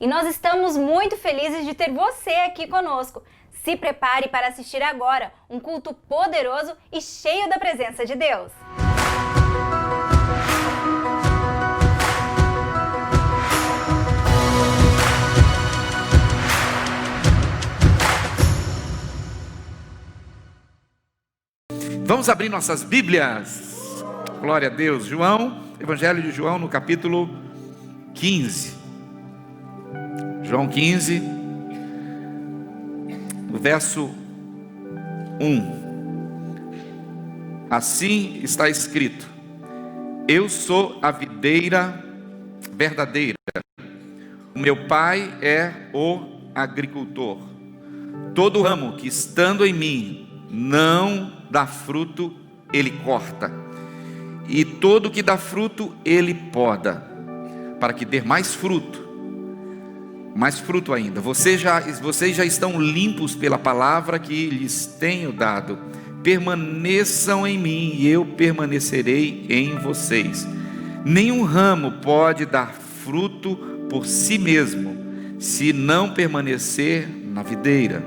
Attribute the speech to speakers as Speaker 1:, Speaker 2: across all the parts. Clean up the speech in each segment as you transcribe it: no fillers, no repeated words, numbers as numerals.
Speaker 1: E nós estamos muito felizes de ter você aqui conosco. Se prepare para assistir agora um culto poderoso e cheio da presença de Deus.
Speaker 2: Vamos abrir nossas Bíblias. Glória a Deus. Evangelho de João, no capítulo 15. João 15, no verso 1. Assim está escrito: Eu sou a videira verdadeira, o meu pai é o agricultor. Todo ramo que estando em mim não dá fruto, ele corta, e todo que dá fruto, ele poda, para que dê mais fruto ainda. Vocês já estão limpos pela palavra que lhes tenho dado. Permaneçam em mim e eu permanecerei em vocês. Nenhum ramo pode dar fruto por si mesmo, se não permanecer na videira.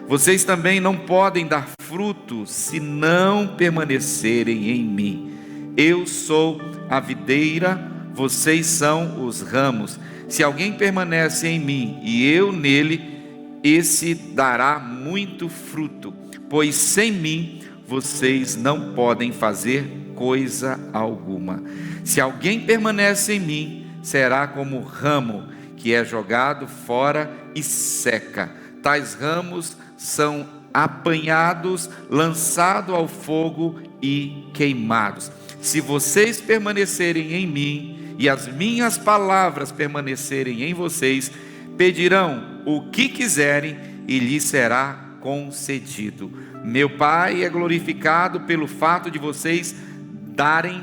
Speaker 2: Vocês também não podem dar fruto se não permanecerem em mim. Eu sou a videira, vocês são os ramos. Se alguém permanece em mim e eu nele, esse dará muito fruto, pois sem mim vocês não podem fazer coisa alguma. Se alguém permanece em mim, será como ramo que é jogado fora e seca. Tais ramos são apanhados, lançados ao fogo e queimados. Se vocês permanecerem em mim e as minhas palavras permanecerem em vocês, pedirão o que quiserem e lhes será concedido. Meu Pai é glorificado pelo fato de vocês darem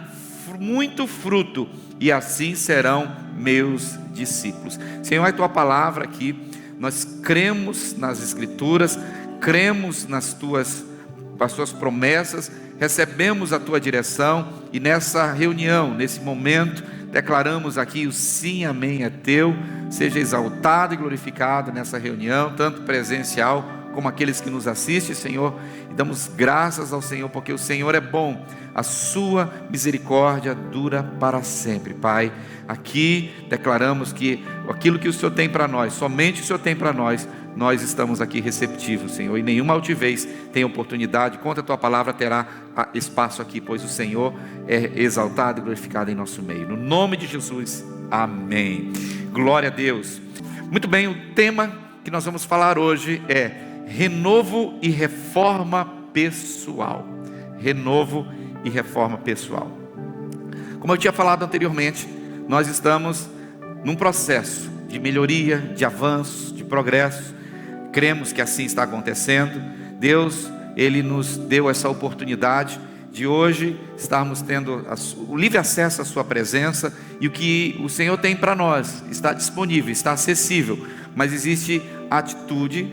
Speaker 2: muito fruto, e assim serão meus discípulos. Senhor, é a tua palavra aqui. Nós cremos nas Escrituras, cremos nas tuas promessas, recebemos a tua direção, e nessa reunião, nesse momento, declaramos aqui o sim, amém é teu. Seja exaltado e glorificado nessa reunião, tanto presencial como aqueles que nos assistem, Senhor, e damos graças ao Senhor, porque o Senhor é bom, a sua misericórdia dura para sempre. Pai, aqui declaramos que aquilo que o Senhor tem para nós, somente o Senhor tem para nós, nós estamos aqui receptivos, Senhor, e nenhuma altivez tem oportunidade, contra a tua palavra terá espaço aqui, pois o Senhor é exaltado e glorificado em nosso meio. No nome de Jesus, amém. Glória a Deus. Muito bem, o tema que nós vamos falar hoje é renovo e reforma pessoal. Renovo e reforma pessoal. Como eu tinha falado anteriormente, nós estamos num processo de melhoria, de avanço, de progresso. Cremos que assim está acontecendo. Deus, Ele nos deu essa oportunidade de hoje estarmos tendo o livre acesso à sua presença, e o que o Senhor tem para nós está disponível, está acessível, mas existe atitude,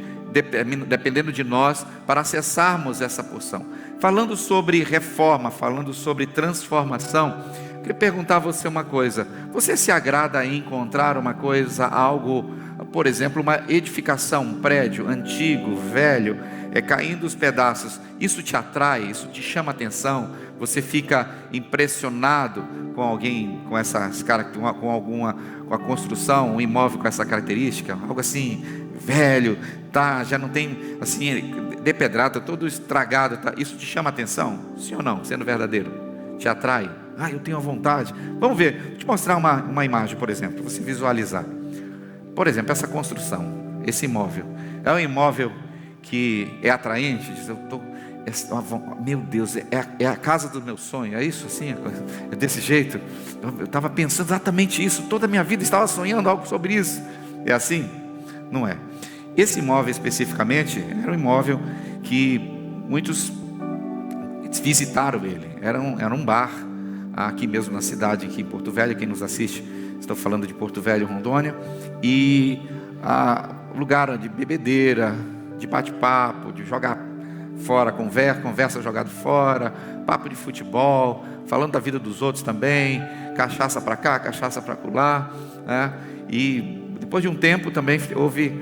Speaker 2: dependendo de nós, para acessarmos essa porção. Falando sobre reforma, falando sobre transformação, eu queria perguntar a você uma coisa: você se agrada em encontrar uma coisa, algo, por exemplo, uma edificação, um prédio antigo, velho, caindo os pedaços? Isso te atrai? Isso te chama atenção? Você fica impressionado com alguém, com essas com a construção, um imóvel com essa característica, algo assim velho, tá, já não tem, assim, depedrado, todo estragado, tá? Isso te chama atenção? Sim ou não? Sendo verdadeiro, te atrai? Eu tenho a vontade. Vamos ver, vou te mostrar uma imagem, por exemplo, para você visualizar. Por exemplo, essa construção, esse imóvel, é um imóvel que é atraente. Diz, meu Deus, é a casa do meu sonho, é isso assim? É desse jeito? Eu estava pensando exatamente isso, toda a minha vida estava sonhando algo sobre isso. É assim? Não é. Esse imóvel especificamente era um imóvel que muitos visitaram ele. Era um bar aqui mesmo na cidade, aqui em Porto Velho. Quem nos assiste, estou falando de Porto Velho, Rondônia. E lugar de bebedeira, de bate-papo, de jogar fora, conversa jogado fora, papo de futebol, falando da vida dos outros também, cachaça para cá, cachaça para acolá, né? E depois de um tempo também houve,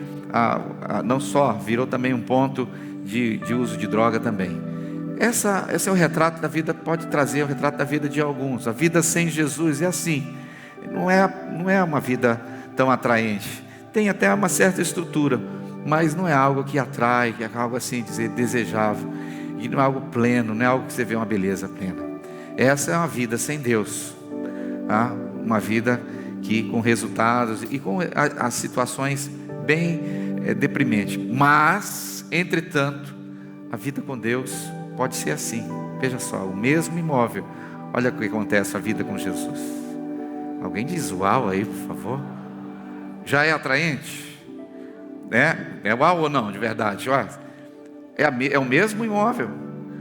Speaker 2: não só, virou também um ponto de uso de droga também. Esse é o retrato da vida, pode trazer o retrato da vida de alguns. A vida sem Jesus é assim, não é uma vida tão atraente, tem até uma certa estrutura, mas não é algo que atrai, que é algo assim, dizer, desejável, e não é algo pleno, não é algo que você vê uma beleza plena. Essa é uma vida sem Deus, tá? Uma vida que com resultados e com as situações bem deprimentes. Mas, entretanto, a vida com Deus pode ser assim. Veja só, o mesmo imóvel. Olha o que acontece a vida com Jesus. Alguém diz uau aí, por favor? Já é atraente? É uau ou não, de verdade? É o mesmo imóvel,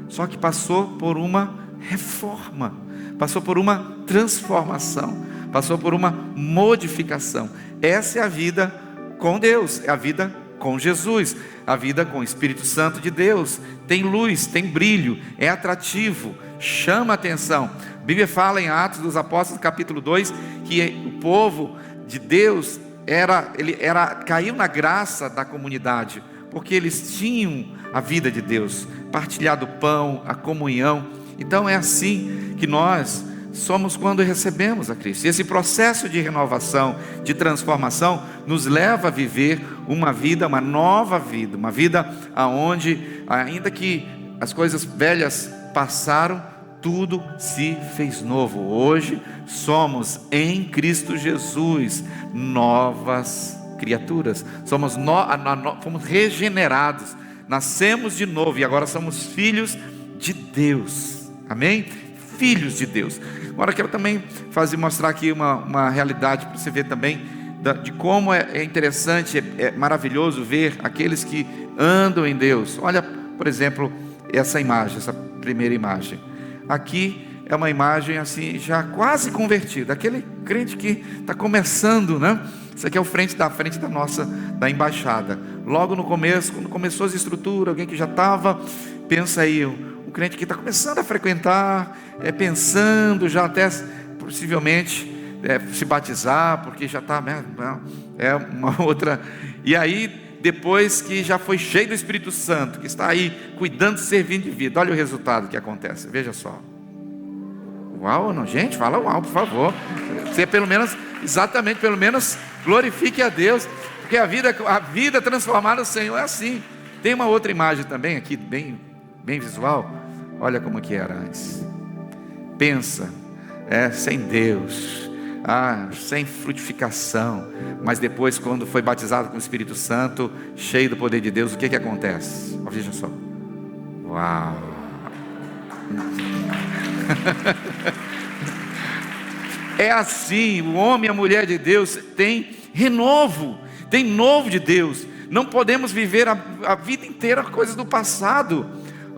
Speaker 2: só que passou por uma reforma, passou por uma transformação, passou por uma modificação. Essa é a vida com Deus, é a vida com Jesus, a vida com o Espírito Santo de Deus. Tem luz, tem brilho, é atrativo, chama a atenção. A Bíblia fala em Atos dos Apóstolos, capítulo 2, que o povo de Deus caiu na graça da comunidade, porque eles tinham a vida de Deus, partilhar do pão, a comunhão. Então é assim que nós somos quando recebemos a Cristo. E esse processo de renovação, de transformação, nos leva a viver uma vida, uma nova vida, uma vida onde, ainda que as coisas velhas passaram, tudo se fez novo. Hoje somos em Cristo Jesus novas criaturas, fomos regenerados, nascemos de novo e agora somos filhos de Deus. Amém? Filhos de Deus. Agora quero também mostrar aqui uma realidade para você ver também de como é interessante, é maravilhoso ver aqueles que andam em Deus. Olha, por exemplo, essa imagem, essa primeira imagem. Aqui é uma imagem assim, já quase convertida, aquele crente que está começando, né? Isso aqui é da frente da embaixada. Logo no começo, quando começou as estruturas, alguém que já estava, pensa aí, um crente que está começando a frequentar, pensando já até possivelmente se batizar, porque já está, uma outra. E aí, depois que já foi cheio do Espírito Santo, que está aí cuidando, servindo de vida, olha o resultado que acontece, veja só. Uau, não, gente, fala uau, por favor. Você pelo menos glorifique a Deus, porque a vida transformada do Senhor é assim. Tem uma outra imagem também aqui, bem visual. Olha como que era antes. Pensa, sem Deus, sem frutificação, mas depois, quando foi batizado com o Espírito Santo, cheio do poder de Deus, o que acontece? Veja só. Uau! É assim, o homem e a mulher de Deus tem renovo, tem novo de Deus. Não podemos viver a vida inteira coisas do passado.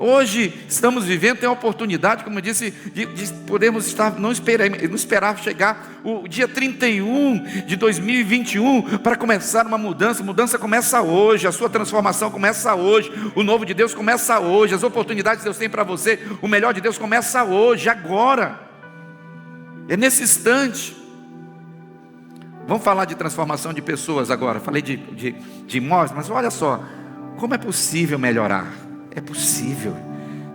Speaker 2: Hoje estamos vivendo, tem a oportunidade, como eu disse, de podermos estar, não esperar chegar o dia 31 de 2021 para começar uma mudança. A mudança começa hoje, a sua transformação começa hoje, o novo de Deus começa hoje, as oportunidades que Deus tem para você, o melhor de Deus começa hoje, agora, é nesse instante. Vamos falar de transformação de pessoas agora. Falei de imóveis, mas olha só, como é possível melhorar? É possível,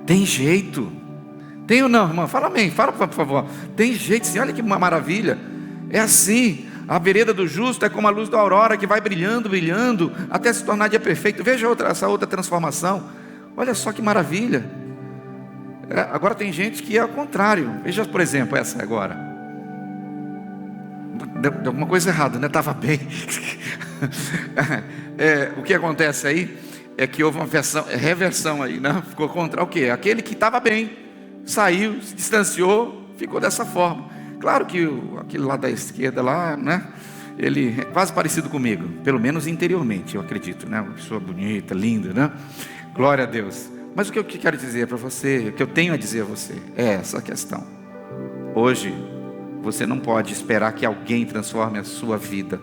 Speaker 2: tem jeito. Tem ou não, irmão? Fala amém, fala por favor. Tem jeito sim, olha que maravilha. É assim, a vereda do justo é como a luz da aurora, que vai brilhando, brilhando, até se tornar dia perfeito. Veja essa outra transformação. Olha só que maravilha. Agora tem gente que é ao contrário. Veja, por exemplo, essa agora. Deu alguma coisa errada, né? Estava bem. O que acontece aí é que houve uma reversão aí, né? Ficou contra o quê? Aquele que estava bem, saiu, se distanciou, ficou dessa forma. Claro que aquele lá da esquerda lá, né? Ele é quase parecido comigo, pelo menos interiormente, eu acredito, né? Uma pessoa bonita, linda, né? Glória a Deus. Mas o que eu quero dizer para você, o que eu tenho a dizer a você, é essa questão. Hoje, você não pode esperar que alguém transforme a sua vida.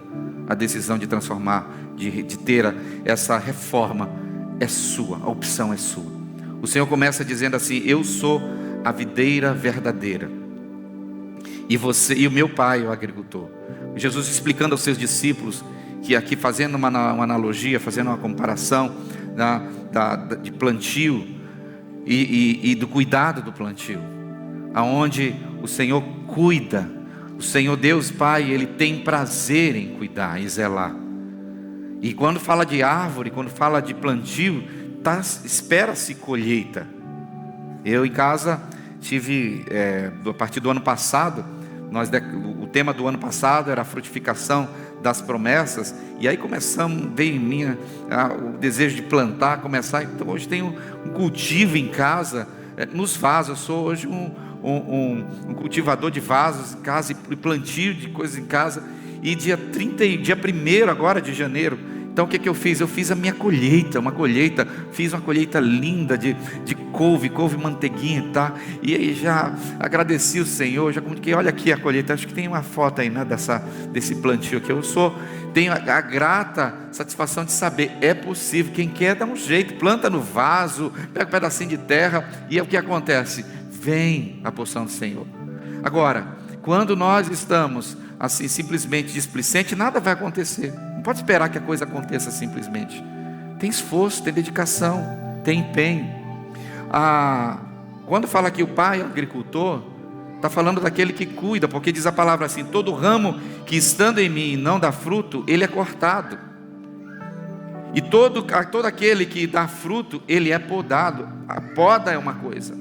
Speaker 2: A decisão de transformar, de ter essa reforma é sua, a opção é sua. O Senhor começa dizendo assim: eu sou a videira verdadeira, e o meu pai é o agricultor. Jesus explicando aos seus discípulos que aqui fazendo uma analogia, fazendo uma comparação de plantio e do cuidado do plantio, aonde o Senhor cuida, o Senhor Deus Pai, Ele tem prazer em cuidar e zelar. E quando fala de árvore, quando fala de plantio, espera-se colheita. Eu em casa tive, a partir do ano passado, o tema do ano passado era a frutificação das promessas, e aí veio em mim o desejo de plantar, começar. Então hoje tenho um cultivo em casa, nos vasos. Eu sou hoje um cultivador de vasos em casa e plantio de coisas em casa. E dia 1º agora de janeiro, então o que eu fiz? Eu fiz a minha colheita, fiz uma colheita linda de couve manteiguinha, tá? E aí já agradeci o Senhor, já comuniquei, olha aqui a colheita. Acho que tem uma foto aí, né, desse plantio que eu tenho a grata satisfação de saber, é possível. Quem quer dá um jeito, planta no vaso, pega um pedacinho de terra, e é o que acontece, vem a porção do Senhor. Agora, quando nós estamos assim simplesmente displicente, nada vai acontecer. Não pode esperar que a coisa aconteça simplesmente. Tem esforço, tem dedicação, tem empenho. Quando fala que o pai é agricultor, está falando daquele que cuida, porque diz a palavra assim: todo ramo que estando em mim não dá fruto, ele é cortado. E todo aquele que dá fruto, ele é podado. A poda é uma coisa,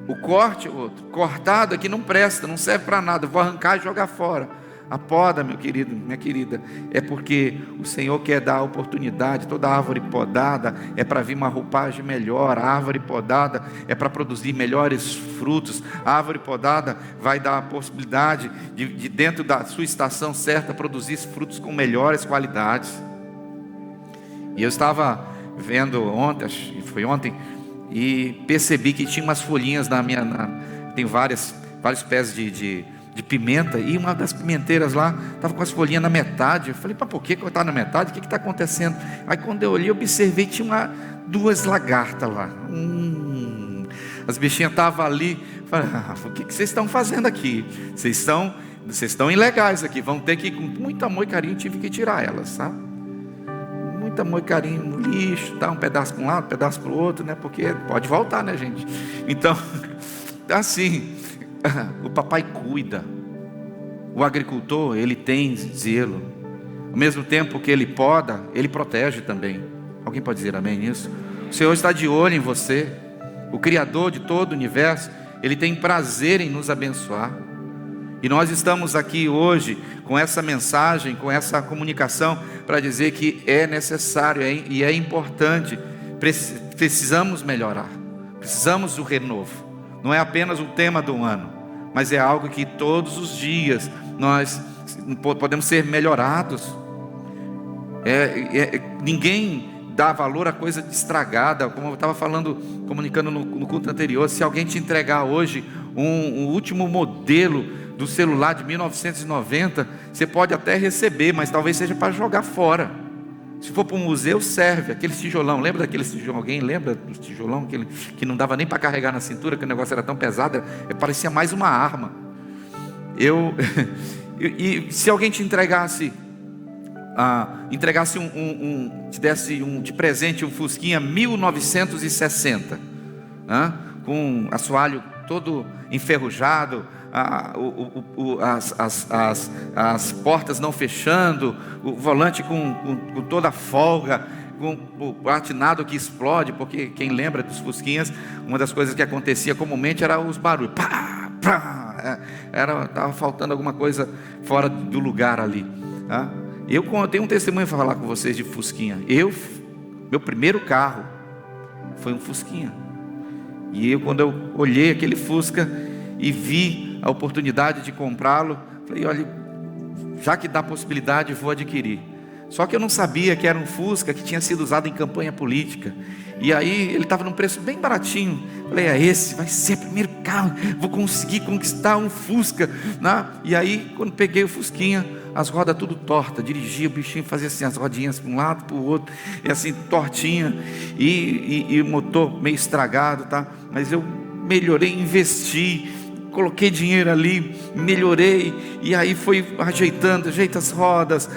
Speaker 2: o corte é outro. Cortado é que não presta, não serve para nada, vou arrancar e jogar fora. A poda, meu querido, minha querida, é porque o Senhor quer dar a oportunidade. Toda árvore podada é para vir uma roupagem melhor. A árvore podada é para produzir melhores frutos. A árvore podada vai dar a possibilidade de dentro da sua estação certa, produzir frutos com melhores qualidades. E eu estava vendo ontem, acho que foi ontem, e percebi que tinha umas folhinhas tem vários pés de pimenta, e uma das pimenteiras lá estava com as folhinhas na metade. Eu falei, por que está na metade? O que está acontecendo? Aí quando eu olhei, eu observei, tinha duas lagartas lá. As bichinhas estavam ali. Falei, o que vocês estão fazendo aqui? Vocês estão ilegais aqui. Vão ter que, com muito amor e carinho, tive que tirar elas, sabe? Muito amor e carinho no lixo, tá? Um pedaço para um lado, um pedaço para o outro, né? Porque pode voltar, né, gente? Então, assim, o papai cuida. O agricultor, ele tem zelo. Ao mesmo tempo que ele poda, ele protege também. Alguém pode dizer amém nisso? O Senhor está de olho em você. O Criador de todo o universo, Ele tem prazer em nos abençoar. E nós estamos aqui hoje com essa mensagem, com essa comunicação, para dizer que é necessário e é importante. Precisamos melhorar, precisamos do renovo. Não é apenas o tema do ano, mas é algo que todos os dias nós podemos ser melhorados. Ninguém dá valor a coisa estragada, como eu estava comunicando no culto anterior. Se alguém te entregar hoje um último modelo do celular de 1990, você pode até receber, mas talvez seja para jogar fora. Se for para um museu, serve. Aquele tijolão, lembra daquele tijolão? Alguém lembra do tijolão que não dava nem para carregar na cintura, que o negócio era tão pesado, parecia mais uma arma. E se alguém te entregasse te desse de presente um Fusquinha 1960, com assoalho todo enferrujado, as portas não fechando, o volante com toda a folga, com o platinado que explode, porque quem lembra dos Fusquinhas, uma das coisas que acontecia comumente era os barulhos, pá, pá, estava faltando alguma coisa fora do lugar ali. Eu tenho um testemunho para falar com vocês de Fusquinha. Meu primeiro carro foi um Fusquinha. E quando eu olhei aquele Fusca e vi a oportunidade de comprá-lo, falei, olha, já que dá possibilidade, vou adquirir. Só que eu não sabia que era um Fusca que tinha sido usado em campanha política. E aí ele estava num preço bem baratinho. Falei, esse vai ser o primeiro carro, vou conseguir conquistar um Fusca, né? E aí quando peguei o Fusquinha, as rodas tudo torta, dirigia, o bichinho fazia assim, as rodinhas para um lado, para o outro, e assim, tortinha, e o motor meio estragado, tá? Mas eu melhorei, investi, coloquei dinheiro ali, melhorei, e aí foi ajeita as rodas,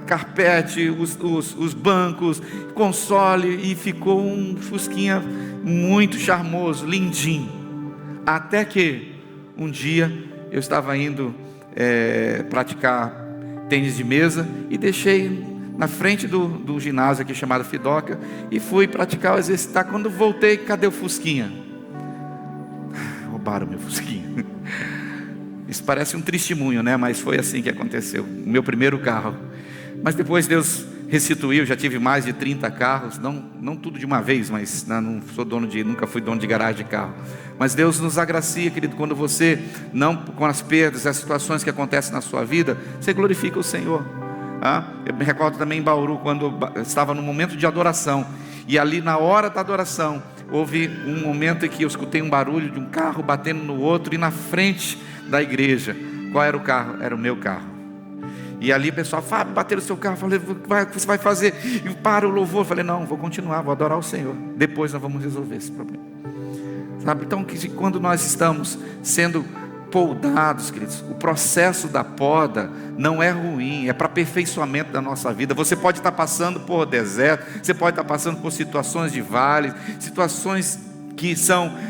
Speaker 2: carpete, os bancos, console, e ficou um Fusquinha muito charmoso, lindinho. Até que um dia eu estava indo praticar tênis de mesa e deixei na frente do ginásio aqui chamado Fidoca e fui praticar o exercitar. Quando voltei, cadê o Fusquinha? Roubaram meu Fusquinha. Isso parece um testemunho, né? Mas foi assim que aconteceu. O meu primeiro carro. Mas depois Deus restituiu. Já tive mais de 30 carros. Não tudo de uma vez, mas não sou nunca fui dono de garagem de carro. Mas Deus nos agracia, querido, quando você, não com as perdas, as situações que acontecem na sua vida, você glorifica o Senhor. Eu me recordo também em Bauru, quando eu estava no momento de adoração. E ali na hora da adoração, houve um momento em que eu escutei um barulho de um carro batendo no outro, e na frente da igreja. Qual era o carro? Era o meu carro. E ali o pessoal, Fábio, bateram o seu carro. Eu falei, o que você vai fazer? E para o louvor. Eu falei, não, vou continuar, vou adorar o Senhor. Depois nós vamos resolver esse problema. Sabe? Então, quando nós estamos sendo podados, queridos, o processo da poda não é ruim, é para aperfeiçoamento da nossa vida. Você pode estar passando por deserto, você pode estar passando por situações de vales, situações que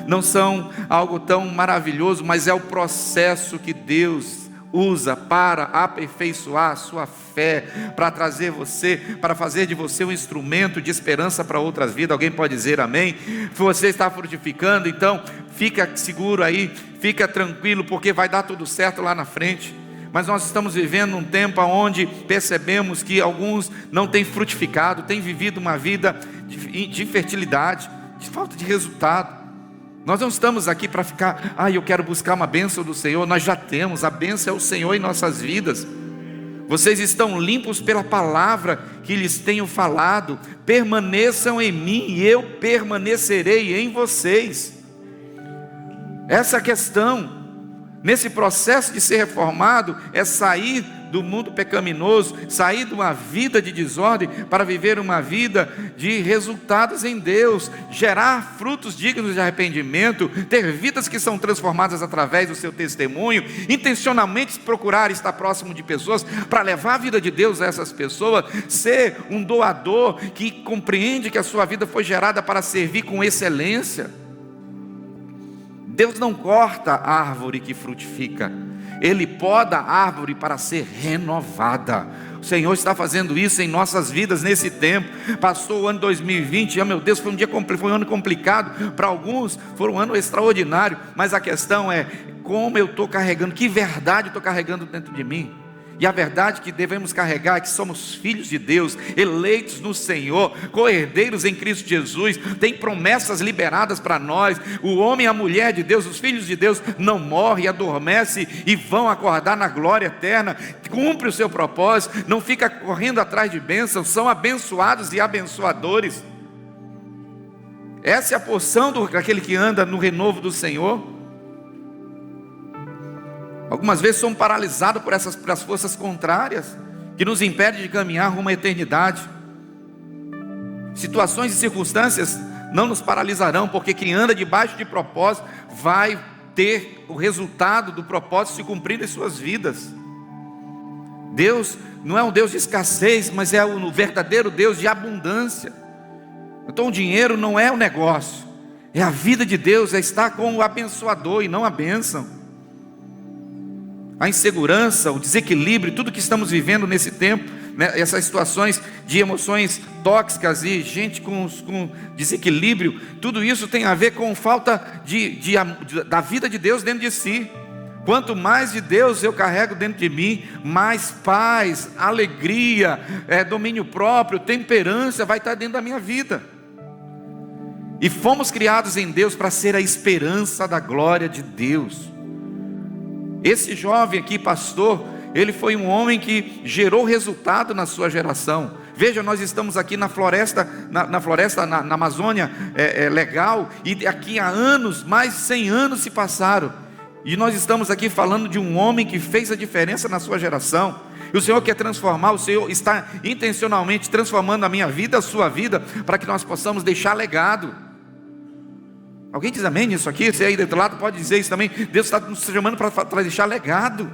Speaker 2: não são algo tão maravilhoso, mas é o processo que Deus usa para aperfeiçoar a sua fé, para trazer você, para fazer de você um instrumento de esperança para outras vidas. Alguém pode dizer amém? Você está frutificando, então fica seguro aí, fica tranquilo, porque vai dar tudo certo lá na frente. Mas nós estamos vivendo um tempo onde percebemos que alguns não têm frutificado, têm vivido uma vida de infertilidade, de falta de resultado. Nós não estamos aqui para ficar, eu quero buscar uma bênção do Senhor. Nós já temos, a bênção é o Senhor em nossas vidas. Vocês estão limpos pela palavra que lhes tenho falado. Permaneçam em mim e eu permanecerei em vocês. Essa questão, nesse processo de ser reformado, é sair do mundo pecaminoso, sair de uma vida de desordem para viver uma vida de resultados em Deus, gerar frutos dignos de arrependimento, ter vidas que são transformadas através do seu testemunho, intencionalmente procurar estar próximo de pessoas para levar a vida de Deus a essas pessoas, ser um doador que compreende que a sua vida foi gerada para servir com excelência. Deus não corta a árvore que frutifica, Ele poda a árvore para ser renovada. O Senhor está fazendo isso em nossas vidas nesse tempo. Passou o ano 2020, meu Deus, foi um ano complicado, para alguns foi um ano extraordinário, mas a questão é, como eu estou carregando, que verdade eu estou carregando dentro de mim? E a verdade que devemos carregar é que somos filhos de Deus, eleitos no Senhor, co-herdeiros em Cristo Jesus, tem promessas liberadas para nós. O homem e a mulher de Deus, os filhos de Deus, não morrem, adormecem e vão acordar na glória eterna. Cumpre o seu propósito, não fica correndo atrás de bênçãos, são abençoados e abençoadores. Essa é a porção daquele que anda no renovo do Senhor. Algumas vezes somos paralisados por as forças contrárias, que nos impedem de caminhar rumo à eternidade. Situações e circunstâncias não nos paralisarão, porque quem anda debaixo de propósito vai ter o resultado do propósito se cumprir em suas vidas. Deus não é um Deus de escassez, mas é o verdadeiro Deus de abundância. Então o dinheiro não é o negócio, é a vida de Deus, é estar com o abençoador e não a bênção. A insegurança, o desequilíbrio, tudo que estamos vivendo nesse tempo, né, essas situações de emoções tóxicas e gente com desequilíbrio, tudo isso tem a ver com falta da vida de Deus dentro de si. Quanto mais de Deus eu carrego dentro de mim, mais paz, alegria, domínio próprio, temperança vai estar dentro da minha vida. E fomos criados em Deus para ser a esperança da glória de Deus. Esse jovem aqui, pastor, ele foi um homem que gerou resultado na sua geração. Veja, nós estamos aqui na floresta, na Amazônia legal, e aqui há anos, mais de 100 anos se passaram, e nós estamos aqui falando de um homem que fez a diferença na sua geração. E o Senhor quer transformar, o Senhor está intencionalmente transformando a minha vida, a sua vida, para que nós possamos deixar legado. Alguém diz amém nisso aqui? Você aí do outro lado pode dizer isso também. Deus está nos chamando para deixar legado.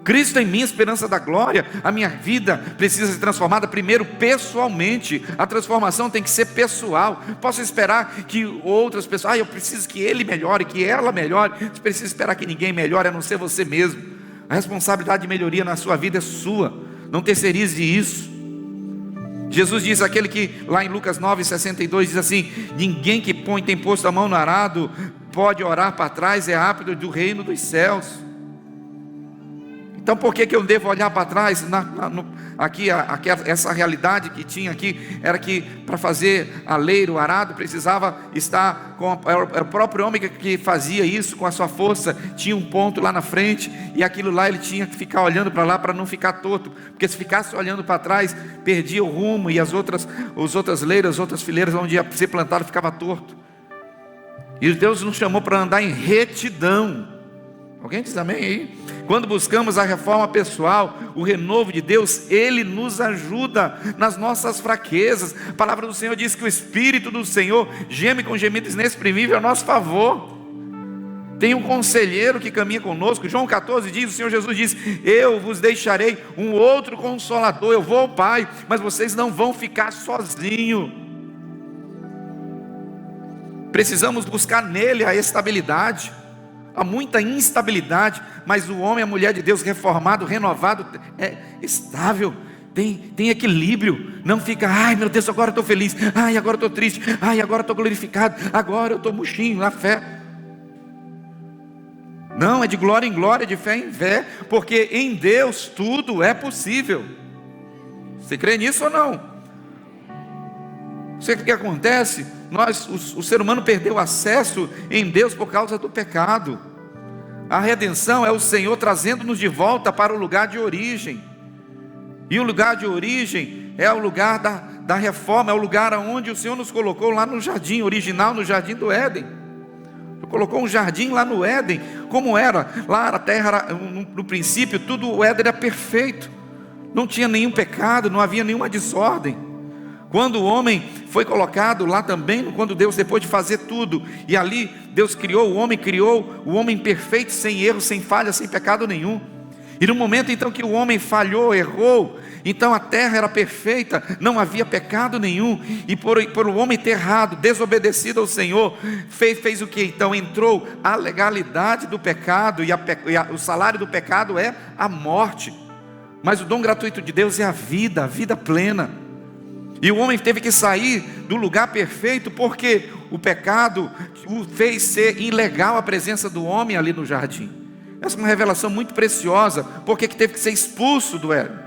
Speaker 2: Cristo em mim, esperança da glória. A minha vida precisa ser transformada primeiro pessoalmente. A transformação tem que ser pessoal. Posso esperar que outras pessoas, eu preciso que ele melhore, que ela melhore. Você precisa esperar que ninguém melhore, a não ser você mesmo. A responsabilidade de melhoria na sua vida é sua. Não terceirize isso. Jesus diz, aquele que lá em Lucas 9,62 diz assim: ninguém que tem posto a mão no arado pode orar para trás, é apto do reino dos céus. Então por que eu devo olhar para trás? Essa realidade que tinha aqui era que para fazer a leira, o arado, precisava estar era o próprio homem que fazia isso com a sua força. Tinha um ponto lá na frente, e aquilo lá ele tinha que ficar olhando para lá para não ficar torto, porque se ficasse olhando para trás, perdia o rumo, e as outras leiras, as outras fileiras onde ia ser plantado ficava torto. E Deus nos chamou para andar em retidão. Alguém diz amém aí? Quando buscamos a reforma pessoal, o renovo de Deus, Ele nos ajuda nas nossas fraquezas. A palavra do Senhor diz que o Espírito do Senhor geme com gemidos inexprimíveis a nosso favor. Tem um conselheiro que caminha conosco. João 14 diz, o Senhor Jesus diz: eu vos deixarei um outro consolador. Eu vou ao Pai, mas vocês não vão ficar sozinhos. Precisamos buscar nele a estabilidade. Há muita instabilidade, mas o homem, a mulher de Deus reformado, renovado, é estável, tem equilíbrio. Não fica, ai meu Deus, agora eu estou feliz, ai agora eu estou triste, ai agora eu estou glorificado, agora eu estou murchinho na fé. Não, é de glória em glória, de fé em fé, porque em Deus tudo é possível. Você crê nisso ou não? Sabe o que acontece? O ser humano perdeu acesso em Deus por causa do pecado. A redenção é o Senhor trazendo-nos de volta para o lugar de origem. E o lugar de origem é o lugar da reforma, é o lugar onde o Senhor nos colocou lá no jardim original, no jardim do Éden. Colocou um jardim lá no Éden. Como era? Lá a terra, no princípio, tudo o Éden era perfeito. Não tinha nenhum pecado, não havia nenhuma desordem. Quando o homem foi colocado lá também, quando Deus, depois de fazer tudo, e ali Deus criou o homem perfeito, sem erro, sem falha, sem pecado nenhum. E no momento então que o homem falhou, errou, então a terra era perfeita, não havia pecado nenhum. E por o homem ter errado, desobedecido ao Senhor, fez o que? Então entrou a legalidade do pecado, e o salário do pecado é a morte. Mas o dom gratuito de Deus é a vida plena. E o homem teve que sair do lugar perfeito, porque o pecado o fez ser ilegal a presença do homem ali no jardim. Essa é uma revelação muito preciosa. Por que teve que ser expulso do Éden?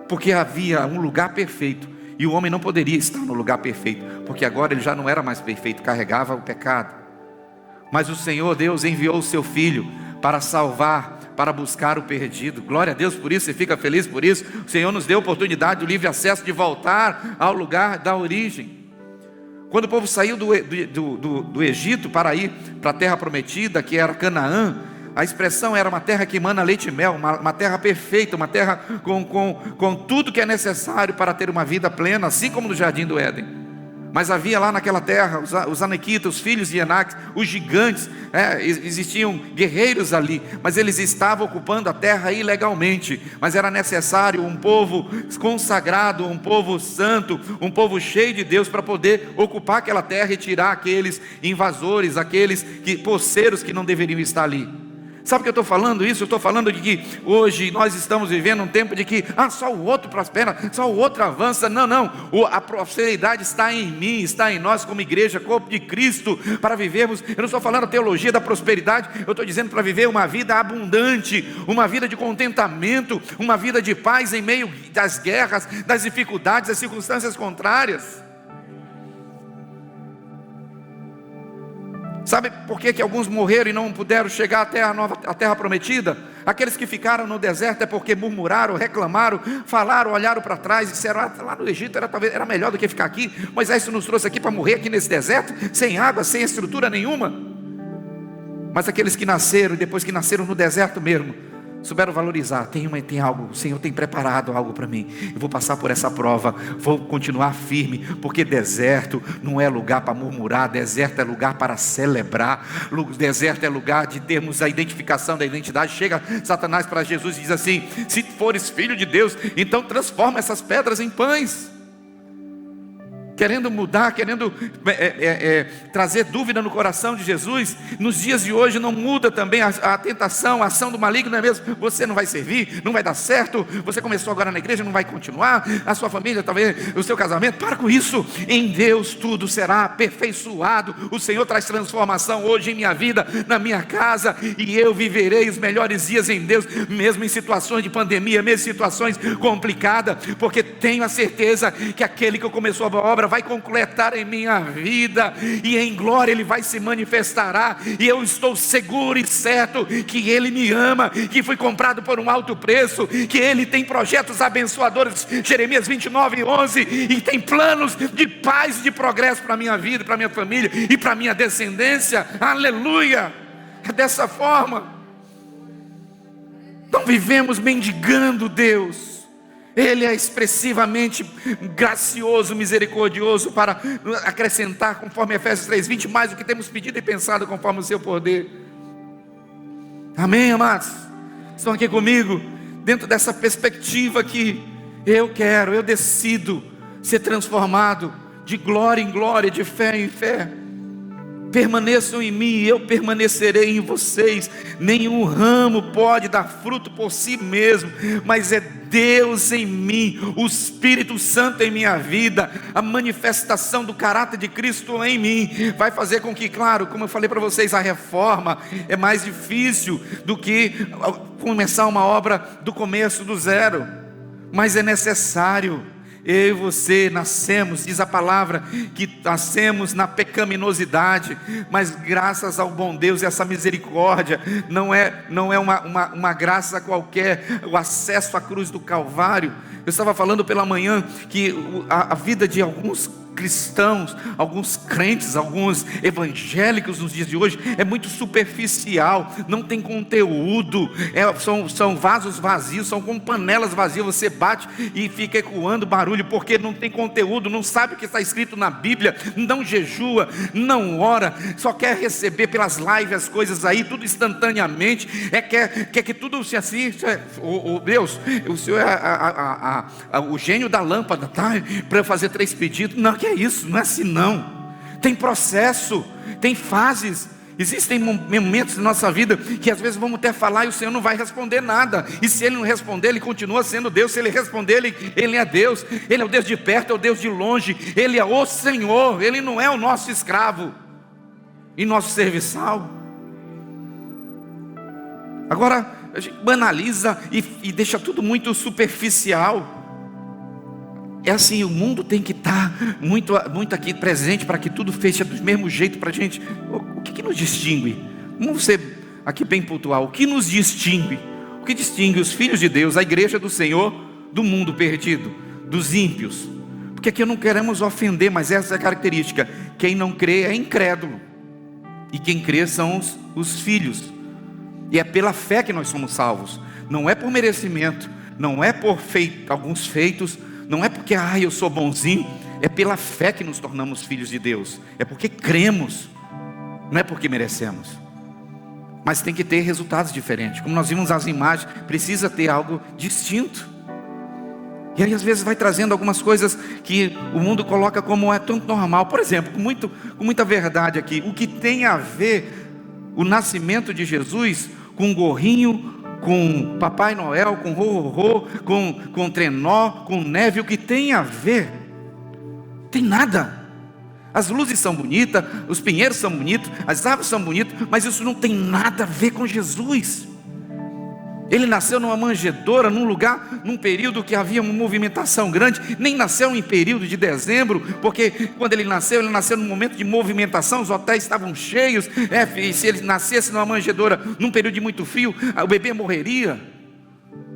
Speaker 2: Porque havia um lugar perfeito, e o homem não poderia estar no lugar perfeito, porque agora ele já não era mais perfeito, carregava o pecado. Mas o Senhor Deus enviou o seu Filho para salvar, para buscar o perdido. Glória a Deus por isso, você fica feliz por isso. O Senhor nos deu a oportunidade do livre acesso de voltar ao lugar da origem. Quando o povo saiu do Egito para ir para a terra prometida, que era Canaã, a expressão era uma terra que emana leite e mel, uma terra perfeita, uma terra com tudo que é necessário para ter uma vida plena, assim como no jardim do Éden. Mas havia lá naquela terra os anaquitas, os filhos de Enac, os gigantes, existiam guerreiros ali, mas eles estavam ocupando a terra ilegalmente. Mas era necessário um povo consagrado, um povo santo, um povo cheio de Deus, para poder ocupar aquela terra e tirar aqueles invasores, aqueles poceiros que não deveriam estar ali. Sabe o que eu estou falando isso? Eu estou falando de que hoje nós estamos vivendo um tempo de que só o outro prospera, só o outro avança. Não, a prosperidade está em mim, está em nós como igreja, corpo de Cristo, para vivermos. Eu não estou falando a teologia da prosperidade, eu estou dizendo para viver uma vida abundante, uma vida de contentamento, uma vida de paz em meio das guerras, das dificuldades, das circunstâncias contrárias. Sabe por que alguns morreram e não puderam chegar até a terra prometida? Aqueles que ficaram no deserto é porque murmuraram, reclamaram, falaram, olharam para trás e disseram: lá no Egito era melhor do que ficar aqui. Moisés nos trouxe aqui para morrer aqui nesse deserto, sem água, sem estrutura nenhuma. Mas aqueles que nasceram, e depois que nasceram no deserto mesmo, souberam valorizar, tem algo, o Senhor tem preparado algo para mim. Eu vou passar por essa prova, vou continuar firme, porque deserto não é lugar para murmurar, deserto é lugar para celebrar, deserto é lugar de termos a identificação da identidade. Chega Satanás para Jesus e diz assim: se fores filho de Deus, então transforma essas pedras em pães. Querendo mudar, querendo trazer dúvida no coração de Jesus. Nos dias de hoje não muda também a tentação, a ação do maligno, não é mesmo? Você não vai servir, não vai dar certo. Você começou agora na igreja, não vai continuar. A sua família, talvez o seu casamento. Para com isso. Em Deus tudo será aperfeiçoado. O Senhor traz transformação hoje em minha vida, na minha casa, e eu viverei os melhores dias em Deus, mesmo em situações de pandemia, mesmo em situações complicadas, porque tenho a certeza que aquele que começou a obra vai completar em minha vida, e em glória Ele vai se manifestará, e eu estou seguro e certo que Ele me ama, que fui comprado por um alto preço, que Ele tem projetos abençoadores, Jeremias 29:11, e tem planos de paz e de progresso para a minha vida, para a minha família e para a minha descendência. Aleluia! É dessa forma. Não vivemos mendigando Deus. Ele é expressivamente gracioso, misericordioso, para acrescentar, conforme Efésios 3:20, mais do que temos pedido e pensado, conforme o seu poder. Amém, amados? Estão aqui comigo? Dentro dessa perspectiva que eu decido ser transformado de glória em glória, de fé em fé. Permaneçam em mim, eu permanecerei em vocês. Nenhum ramo pode dar fruto por si mesmo, mas é Deus em mim, o Espírito Santo em minha vida, a manifestação do caráter de Cristo em mim, vai fazer com que, claro, como eu falei para vocês, a reforma é mais difícil do que começar uma obra do começo, do zero, mas é necessário. Eu e você nascemos, diz a palavra, que nascemos na pecaminosidade, mas graças ao bom Deus e essa misericórdia, não é uma graça qualquer, o acesso à cruz do Calvário. Eu estava falando pela manhã que a vida de alguns cristãos, alguns crentes, alguns evangélicos nos dias de hoje é muito superficial, não tem conteúdo, são vasos vazios, são como panelas vazias, você bate e fica ecoando barulho, porque não tem conteúdo, não sabe o que está escrito na Bíblia, não jejua, não ora, só quer receber pelas lives as coisas aí, tudo instantaneamente, quer que tudo se assim, Deus, o Senhor é o gênio da lâmpada, tá? Para eu fazer 3 pedidos, não, que é isso, não é assim não, tem processo, tem fases, existem momentos na nossa vida, que às vezes vamos até falar e o Senhor não vai responder nada, e se Ele não responder, Ele continua sendo Deus, se Ele responder, Ele é Deus, Ele é o Deus de perto, é o Deus de longe, Ele é o Senhor, Ele não é o nosso escravo, e nosso serviçal. Agora, a gente banaliza e deixa tudo muito superficial. É assim, o mundo tem que estar muito aqui presente para que tudo feche do mesmo jeito para a gente. O que nos distingue? Vamos ser aqui bem pontual. O que nos distingue? O que distingue os filhos de Deus, a igreja do Senhor, do mundo perdido, dos ímpios? Porque aqui não queremos ofender, mas essa é a característica. Quem não crê é incrédulo, e quem crê são os filhos. E é pela fé que nós somos salvos. Não é por merecimento, não é por alguns feitos, não é porque eu sou bonzinho, é pela fé que nos tornamos filhos de Deus, é porque cremos, não é porque merecemos. Mas tem que ter resultados diferentes, como nós vimos as imagens, precisa ter algo distinto. E aí às vezes vai trazendo algumas coisas que o mundo coloca como é tão normal. Por exemplo, com muita verdade aqui, o que tem a ver o nascimento de Jesus com um gorrinho, com Papai Noel, com Rorô, com trenó, com neve, o que tem a ver? Tem nada. As luzes são bonitas, os pinheiros são bonitos, as árvores são bonitas, mas isso não tem nada a ver com Jesus. Ele nasceu numa manjedoura, num lugar, num período que havia uma movimentação grande, nem nasceu em período de dezembro, porque quando ele nasceu num momento de movimentação, os hotéis estavam cheios, e se ele nascesse numa manjedoura, num período de muito frio, o bebê morreria.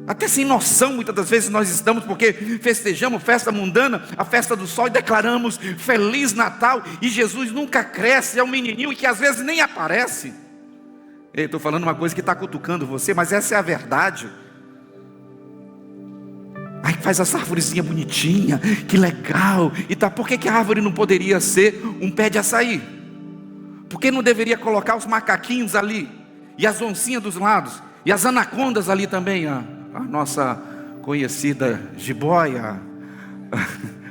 Speaker 2: Até sem noção muitas das vezes nós estamos, porque festejamos festa mundana, a festa do sol, e declaramos Feliz Natal, e Jesus nunca cresce, é um menininho que às vezes nem aparece. Eu estou falando uma coisa que está cutucando você, mas essa é a verdade. Aí faz essa árvorezinha bonitinha, que legal. E tá, por que a árvore não poderia ser um pé de açaí? Por que não deveria colocar os macaquinhos ali? E as oncinhas dos lados? E as anacondas ali também? A nossa conhecida jiboia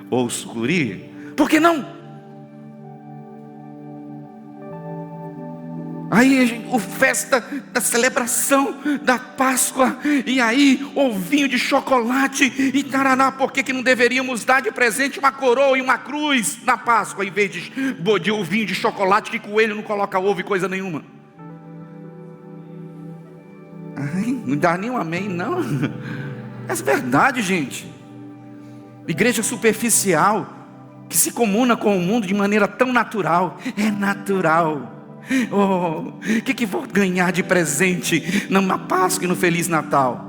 Speaker 2: ou sucuri? Por que não? Aí o festa da celebração da Páscoa, e aí ovinho de chocolate e taraná. Por que não deveríamos dar de presente uma coroa e uma cruz na Páscoa, em vez de ovinho de chocolate, que coelho não coloca ovo e coisa nenhuma? Ai, não dá nem um amém não. É verdade, gente. Igreja superficial, que se comuna com o mundo de maneira tão natural. É natural. Oh, o que vou ganhar de presente numa Páscoa e no Feliz Natal?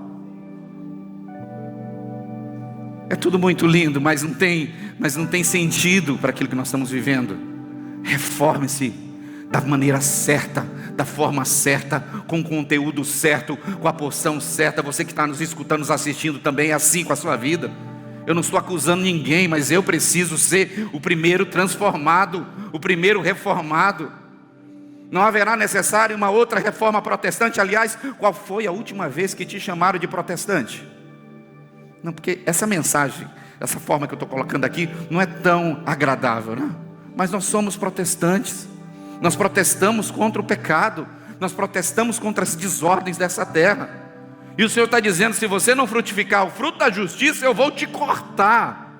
Speaker 2: É tudo muito lindo, mas não tem sentido para aquilo que nós estamos vivendo. Reforme-se da maneira certa, da forma certa, com o conteúdo certo, com a porção certa. Você que está nos escutando, nos assistindo também é assim com a sua vida. Eu não estou acusando ninguém, mas eu preciso ser o primeiro transformado, o primeiro reformado. Não haverá necessário uma outra reforma protestante. Aliás, qual foi a última vez que te chamaram de protestante? Não, porque essa mensagem, essa forma que eu estou colocando aqui, não é tão agradável, né? Mas nós somos protestantes. Nós protestamos contra o pecado. Nós protestamos contra as desordens dessa terra. E o Senhor está dizendo: se você não frutificar o fruto da justiça, eu vou te cortar.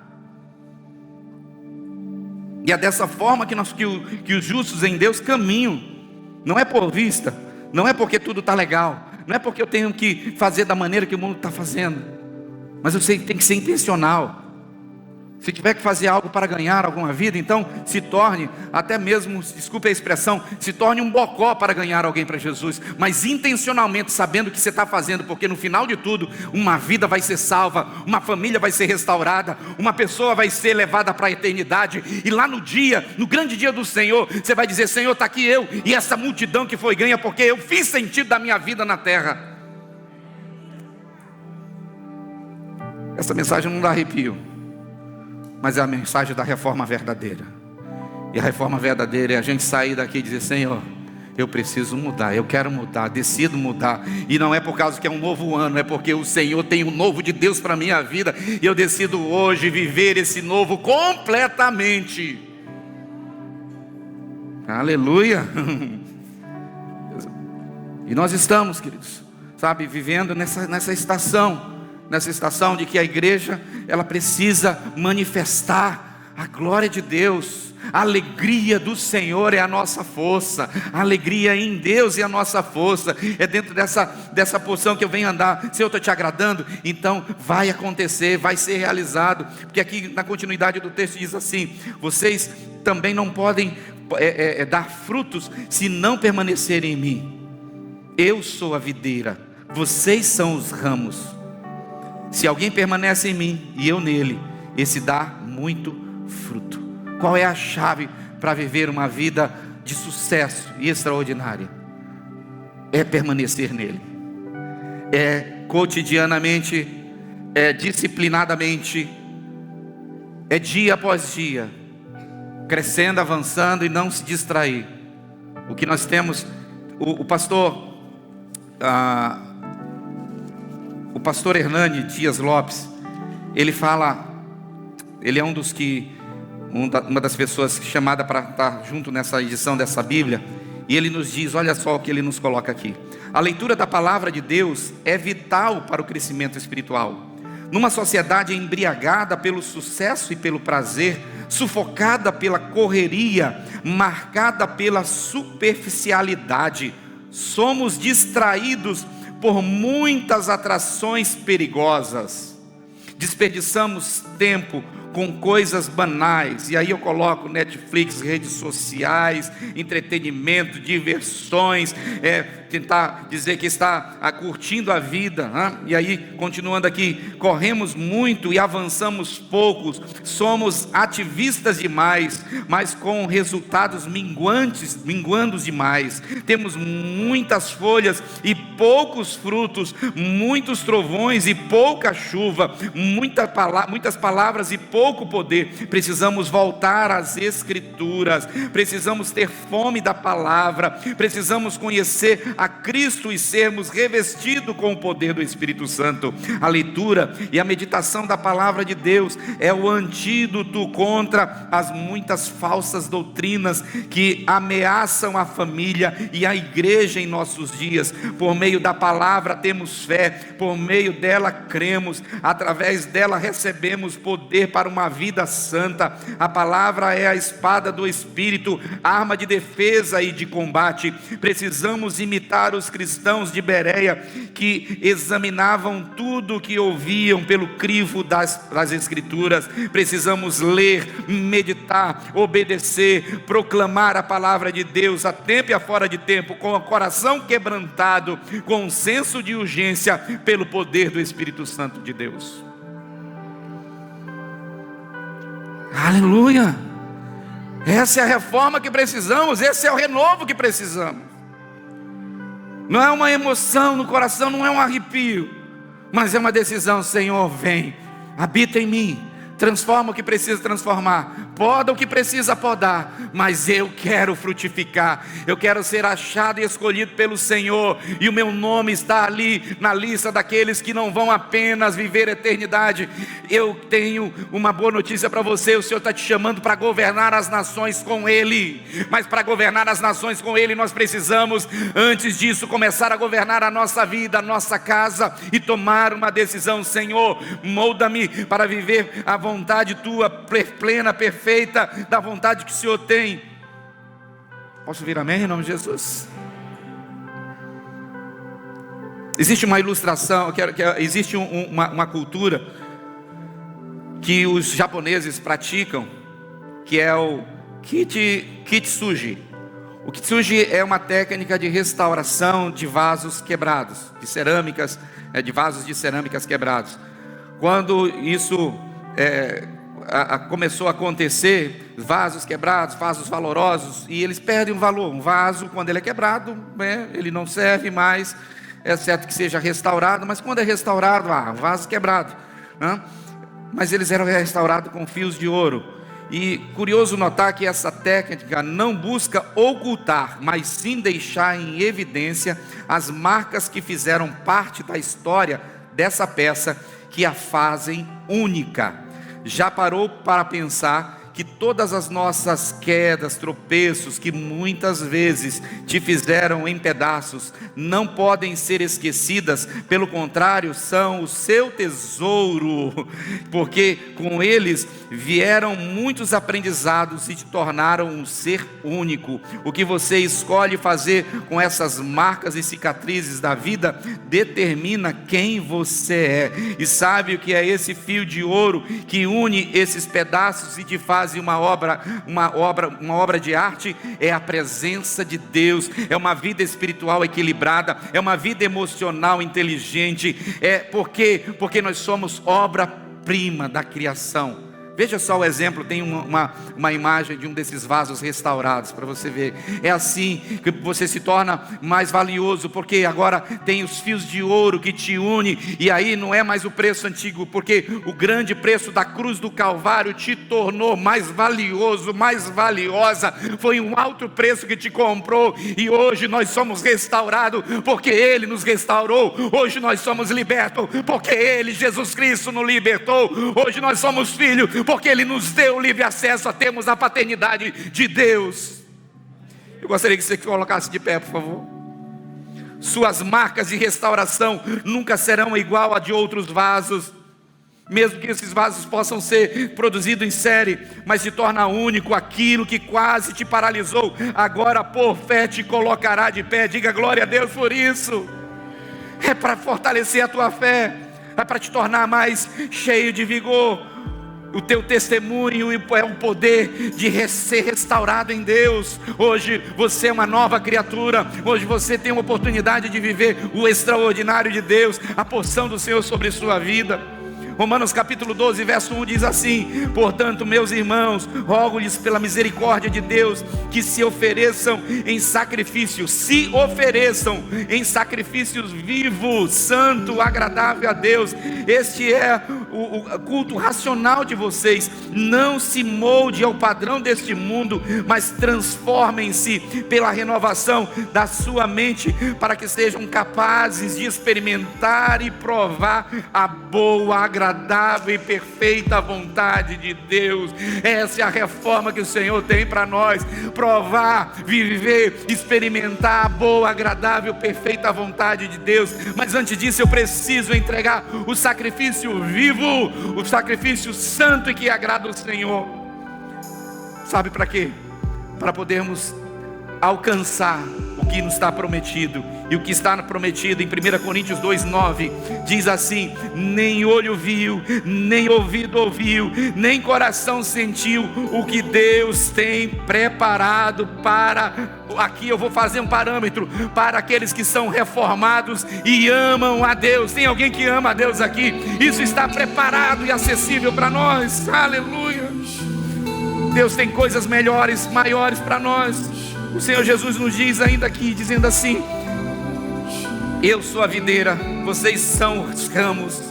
Speaker 2: E é dessa forma que os justos em Deus caminham. Não é por vista, não é porque tudo está legal, não é porque eu tenho que fazer da maneira que o mundo está fazendo, mas eu sei que tem que ser intencional. Se tiver que fazer algo para ganhar alguma vida, então se torne, até mesmo, desculpe a expressão, se torne um bocó para ganhar alguém para Jesus, mas intencionalmente, sabendo o que você está fazendo, porque no final de tudo, uma vida vai ser salva, uma família vai ser restaurada, uma pessoa vai ser levada para a eternidade, e lá no grande dia do Senhor, você vai dizer: Senhor, está aqui eu, e essa multidão que foi ganha, porque eu fiz sentido da minha vida na terra. Essa mensagem não dá arrepio, mas é a mensagem da reforma verdadeira. E a reforma verdadeira é a gente sair daqui e dizer: Senhor, eu preciso mudar, eu quero mudar, decido mudar. E não é por causa que é um novo ano, é porque o Senhor tem o novo de Deus para a minha vida, e eu decido hoje viver esse novo completamente. Aleluia. E nós estamos, queridos, sabe, vivendo nessa estação de que a igreja, ela precisa manifestar a glória de Deus. A alegria do Senhor é a nossa força. A alegria em Deus é a nossa força. É dentro dessa porção que eu venho andar. Se eu estou te agradando, então vai acontecer, vai ser realizado. Porque aqui na continuidade do texto diz assim: vocês também não podem dar frutos se não permanecerem em mim. Eu sou a videira, vocês são os ramos. Se alguém permanece em mim e eu nele, esse dá muito fruto. Qual é a chave para viver uma vida de sucesso e extraordinária? É permanecer nele. É cotidianamente, é disciplinadamente, é dia após dia, crescendo, avançando e não se distrair. O que nós temos, o pastor Hernani Dias Lopes, ele fala, ele é uma das pessoas chamada para estar junto nessa edição dessa Bíblia, e ele nos diz, olha só o que ele nos coloca aqui: a leitura da palavra de Deus é vital para o crescimento espiritual. Numa sociedade embriagada pelo sucesso e pelo prazer, sufocada pela correria, marcada pela superficialidade, somos distraídos por muitas atrações perigosas. Desperdiçamos tempo com coisas banais. E aí eu coloco Netflix, redes sociais, entretenimento, diversões, tentar dizer que está curtindo a vida, e aí, continuando aqui, corremos muito e avançamos poucos, somos ativistas demais, mas com resultados minguando demais, temos muitas folhas e poucos frutos, muitos trovões e pouca chuva, muitas palavras e pouco poder. Precisamos voltar às Escrituras, precisamos ter fome da palavra, precisamos conhecer a Cristo e sermos revestidos com o poder do Espírito Santo. A leitura e a meditação da palavra de Deus é o antídoto contra as muitas falsas doutrinas que ameaçam a família e a igreja em nossos dias. Por meio da palavra temos fé, por meio dela cremos, através dela recebemos poder para uma vida santa. A palavra é a espada do Espírito, arma de defesa e de combate. Precisamos imitar os cristãos de Bereia, que examinavam tudo o que ouviam pelo crivo das Escrituras. Precisamos ler, meditar, obedecer, proclamar a palavra de Deus a tempo e a fora de tempo, com o coração quebrantado, com um senso de urgência, pelo poder do Espírito Santo de Deus. Aleluia! Essa é a reforma que precisamos, esse é o renovo que precisamos. Não é uma emoção no coração, não é um arrepio, mas é uma decisão. Senhor, vem, habita em mim, transforma o que precisa transformar, poda o que precisa podar, mas eu quero frutificar, eu quero ser achado e escolhido pelo Senhor, e o meu nome está ali na lista daqueles que não vão apenas viver a eternidade. Eu tenho uma boa notícia para você: o Senhor está te chamando para governar as nações com Ele, mas para governar as nações com Ele, nós precisamos, antes disso, começar a governar a nossa vida, a nossa casa, e tomar uma decisão. Senhor, molda-me para viver a vontade Tua plena, perfeita, da vontade que o Senhor tem. Posso ouvir amém em nome de Jesus? Existe uma ilustração, existe uma cultura que os japoneses praticam, que é o kitsuji. O kitsuji é uma técnica de restauração de vasos quebrados, de vasos de cerâmicas quebrados. Quando isso começou a acontecer, vasos quebrados, vasos valorosos, e eles perdem o valor. Um vaso, quando ele é quebrado, ele não serve mais, é certo que seja restaurado, mas quando é restaurado, vaso quebrado, mas eles eram restaurados com fios de ouro. E curioso notar que essa técnica não busca ocultar, mas sim deixar em evidência as marcas que fizeram parte da história dessa peça, que a fazem única. Já parou para pensar que todas as nossas quedas, tropeços, que muitas vezes te fizeram em pedaços, não podem ser esquecidas, pelo contrário, são o seu tesouro, porque com eles vieram muitos aprendizados e te tornaram um ser único. O que você escolhe fazer com essas marcas e cicatrizes da vida determina quem você é. E sabe o que é esse fio de ouro que une esses pedaços e te faz uma obra de arte? É a presença de Deus, é uma vida espiritual equilibrada, é uma vida emocional inteligente. Porque nós somos obra-prima da criação. Veja só o exemplo, tem uma imagem de um desses vasos restaurados para você ver. É assim que você se torna mais valioso, porque agora tem os fios de ouro que te unem, e aí não é mais o preço antigo, porque o grande preço da cruz do Calvário te tornou mais valioso, mais valiosa. Foi um alto preço que te comprou, e hoje nós somos restaurados, porque Ele nos restaurou. Hoje nós somos libertos, porque Ele, Jesus Cristo, nos libertou. Hoje nós somos filhos, porque Ele nos deu livre acesso a termos a paternidade de Deus. Eu gostaria que você colocasse de pé, por favor. Suas marcas de restauração nunca serão igual a de outros vasos, mesmo que esses vasos possam ser produzidos em série, mas se torna único. Aquilo que quase te paralisou, agora por fé te colocará de pé. Diga glória a Deus por isso. É para fortalecer a tua fé, é para te tornar mais cheio de vigor. O teu testemunho é um poder de ser restaurado em Deus. Hoje você é uma nova criatura. Hoje você tem uma oportunidade de viver o extraordinário de Deus, a porção do Senhor sobre sua vida. Romanos capítulo 12, verso 1 diz assim: portanto, meus irmãos, rogo-lhes pela misericórdia de Deus, que se ofereçam em sacrifícios vivos, santo, agradável a Deus. Este é o culto racional de vocês. Não se molde ao padrão deste mundo, mas transformem-se pela renovação da sua mente, para que sejam capazes de experimentar e provar a boa, agradável e perfeita vontade de Deus. Essa é a reforma que o Senhor tem para nós: provar, viver, experimentar a boa, agradável, perfeita vontade de Deus. Mas antes disso eu preciso entregar o sacrifício vivo, o sacrifício santo e que agrada o Senhor. Sabe para quê? Para podermos alcançar o que nos está prometido. E o que está prometido em 1 Coríntios 2:9 diz assim: nem olho viu, nem ouvido ouviu, nem coração sentiu o que Deus tem preparado para, aqui eu vou fazer um parâmetro, para aqueles que são reformados e amam a Deus. Tem alguém que ama a Deus aqui? Isso está preparado e acessível para nós. Aleluia! Deus tem coisas melhores, maiores para nós. O Senhor Jesus nos diz ainda aqui, dizendo assim: eu sou a videira, vocês são os ramos.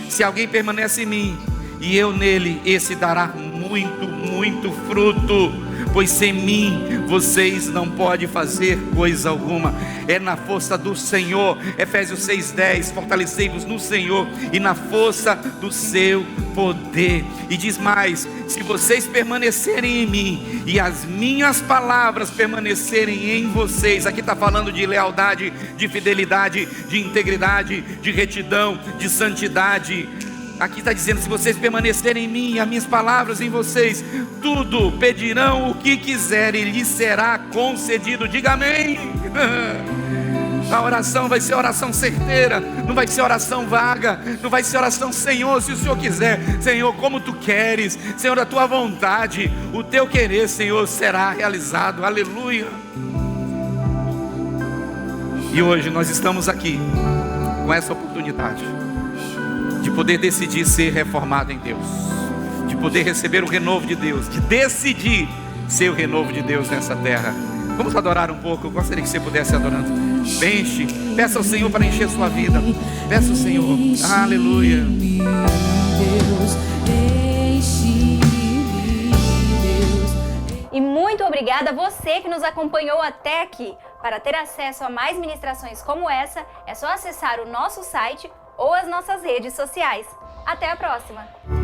Speaker 2: Se alguém permanece em mim e eu nele, esse dará muito fruto, pois sem mim vocês não podem fazer coisa alguma. É na força do Senhor. Efésios 6:10, fortalecei-vos no Senhor e na força do seu poder. E diz mais: se vocês permanecerem em mim e as minhas palavras permanecerem em vocês. Aqui está falando de lealdade, de fidelidade, de integridade, de retidão, de santidade. Aqui está dizendo: se vocês permanecerem em mim e as minhas palavras em vocês, tudo pedirão o que quiserem e lhes será concedido. Diga amém. A oração vai ser oração certeira, não vai ser oração vaga, não vai ser oração: Senhor, se o Senhor quiser, Senhor, como Tu queres, Senhor, a Tua vontade, o Teu querer, Senhor, será realizado. Aleluia. E hoje nós estamos aqui com essa oportunidade de poder decidir ser reformado em Deus, de poder receber o renovo de Deus, de decidir ser o renovo de Deus nessa terra. Vamos adorar um pouco. Eu gostaria que você pudesse adorando. Enche, peça ao Senhor para encher sua vida. Peça ao Senhor. Aleluia.
Speaker 1: E muito obrigada a você que nos acompanhou até aqui. Para ter acesso a mais ministrações como essa, é só acessar o nosso site ou as nossas redes sociais. Até a próxima!